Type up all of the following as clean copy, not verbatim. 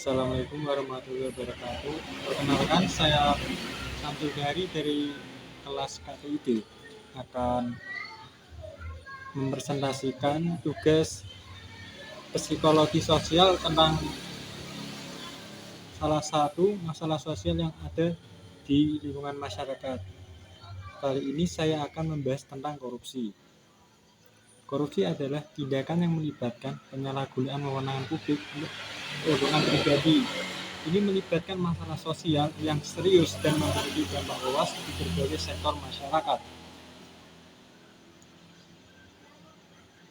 Assalamualaikum warahmatullahi wabarakatuh. Perkenalkan, saya Samsul dari kelas KTID akan mempresentasikan tugas psikologi sosial tentang salah satu masalah sosial yang ada di lingkungan masyarakat. Kali ini saya akan membahas tentang korupsi. Korupsi adalah tindakan yang melibatkan penyalahgunaan wewenang publik untuk keuntungan pribadi. Ini melibatkan masalah sosial yang serius dan memiliki dampak luas di berbagai sektor masyarakat.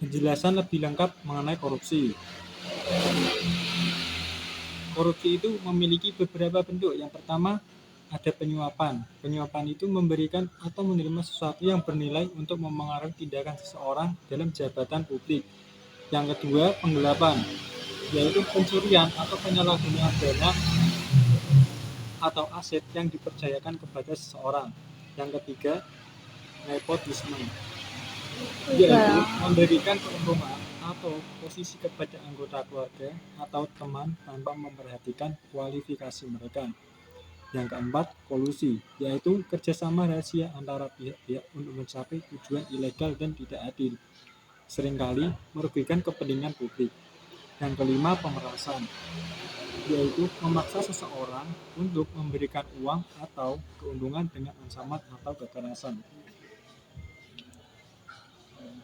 Penjelasan lebih lengkap mengenai korupsi. Korupsi itu memiliki beberapa bentuk. Yang pertama, ada penyuapan. Penyuapan itu memberikan atau menerima sesuatu yang bernilai untuk memengaruhi tindakan seseorang dalam jabatan publik. Yang kedua, penggelapan, yaitu pencurian atau penyalahgunaan dana atau aset yang dipercayakan kepada seseorang. Yang ketiga, nepotisme, yaitu memberikan keuntungan atau posisi kepada anggota keluarga atau teman tanpa memperhatikan kualifikasi mereka. Yang keempat, kolusi, yaitu kerjasama rahasia antara pihak-pihak untuk mencapai tujuan ilegal dan tidak adil, seringkali merugikan kepentingan publik. Yang kelima, pemerasan, yaitu memaksa seseorang untuk memberikan uang atau keuntungan dengan ancaman atau kekerasan.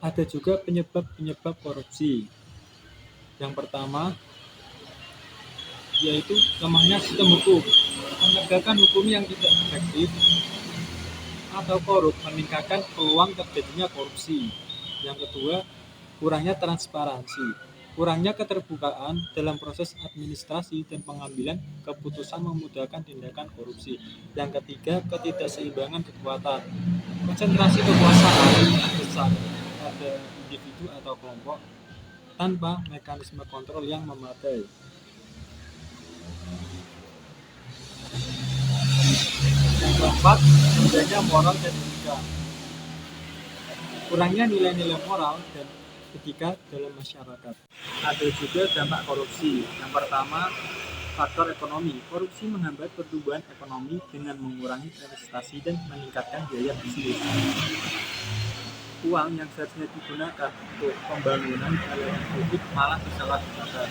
Ada juga penyebab-penyebab korupsi. Yang pertama, yaitu lemahnya sistem hukum. Penegakan hukum yang tidak efektif atau korup meningkatkan peluang terjadinya korupsi. Yang kedua, kurangnya transparansi. Kurangnya keterbukaan dalam proses administrasi dan pengambilan keputusan memudahkan tindakan korupsi. Yang ketiga, ketidakseimbangan kekuatan. Konsentrasi kekuasaan yang besar pada individu atau kelompok tanpa mekanisme kontrol yang memadai. Yang keempat, rendahnya moral dan etika. Kurangnya nilai-nilai moral dan etika dalam masyarakat. Ada juga dampak korupsi. Yang pertama, faktor ekonomi. Korupsi menghambat pertumbuhan ekonomi dengan mengurangi investasi dan meningkatkan biaya bisnis. Uang yang seharusnya digunakan untuk pembangunan pelayanan publik malah disalahgunakan.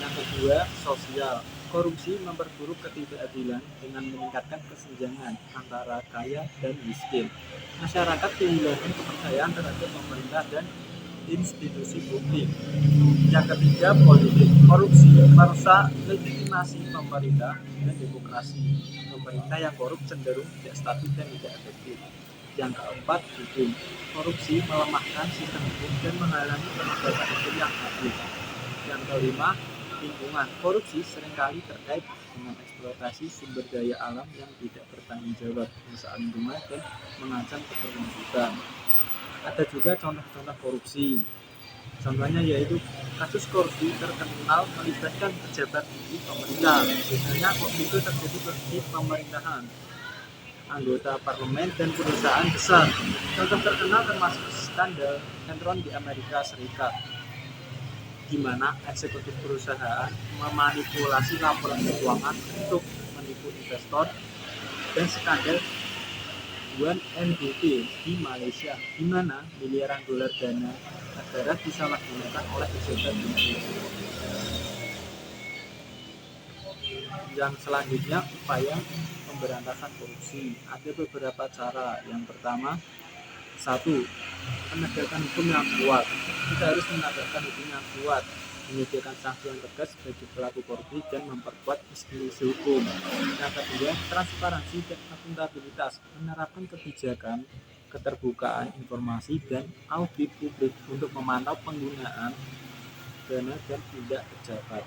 Yang kedua, sosial. Korupsi memperburuk ketidakadilan dengan meningkatkan kesenjangan antara kaya dan miskin. Masyarakat kehilangan kepercayaan terhadap pemerintah dan institusi publik. Yang ketiga, politik. Korupsi merusak legitimasi pemerintah dan demokrasi. Pemerintah yang korup cenderung tidak stabil dan tidak efektif. Yang keempat, hukum. Korupsi melemahkan sistem hukum dan menghalangi penegakan hukum yang adil. Yang kelima, lingkungan. Korupsi seringkali terkait dengan eksploitasi sumber daya alam yang tidak bertanggung jawab, merusak lingkungan dan mengancam keberlanjutan. Ada juga contoh-contoh korupsi. Contohnya yaitu kasus korupsi terkenal melibatkan pejabat tinggi pemerintah. Biasanya korupsi itu terjadi di pemerintahan, anggota parlemen dan perusahaan besar. Contoh terkenal termasuk skandal Enron di Amerika Serikat, di mana eksekutif perusahaan memanipulasi laporan keuangan untuk menipu investor, dan skandal 1MDB di Malaysia, di mana miliaran dolar dana negara disalahgunakan oleh pejabat tinggi. Yang selanjutnya, upaya pemberantasan korupsi. Ada beberapa cara. Yang pertama, satu, penegakan hukum yang kuat. Kita harus menegakkan hukum yang kuat, menyediakan sanksi yang tegas bagi pelaku korupsi dan memperkuat institusi hukum. Yang kedua, transparansi dan akuntabilitas, menerapkan kebijakan keterbukaan informasi dan audit publik untuk memantau penggunaan dana dan tindak pejabat.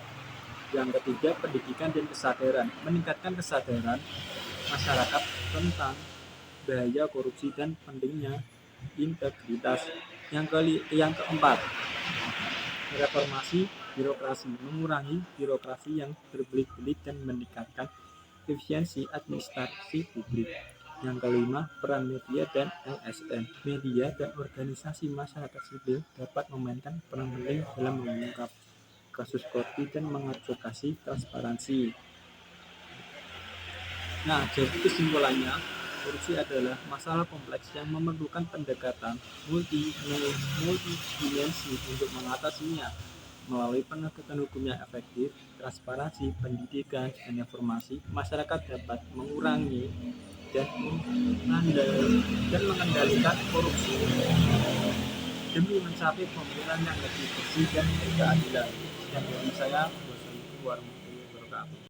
Yang ketiga, pendidikan dan kesadaran, meningkatkan kesadaran masyarakat tentang bahaya korupsi dan pentingnya integritas. Yang keempat, reformasi birokrasi, mengurangi birokrasi yang berbelit-belit dan meningkatkan efisiensi administrasi publik. Yang kelima, peran media dan LSM. Media dan organisasi masyarakat sipil dapat memainkan peran penting dalam mengungkap kasus korupsi dan mengadvokasi transparansi. Nah, jadi kesimpulannya, korupsi adalah masalah kompleks yang memerlukan pendekatan multidimensi untuk mengatasinya melalui penegakan hukum yang efektif, transparansi, pendidikan, dan informasi. Masyarakat dapat mengurangi dan mengendalikan korupsi demi mencapai pemilihan yang lebih bersih dan berkeadilan. Sekian dari saya. Wassalamualaikum warahmatullahi wabarakatuh.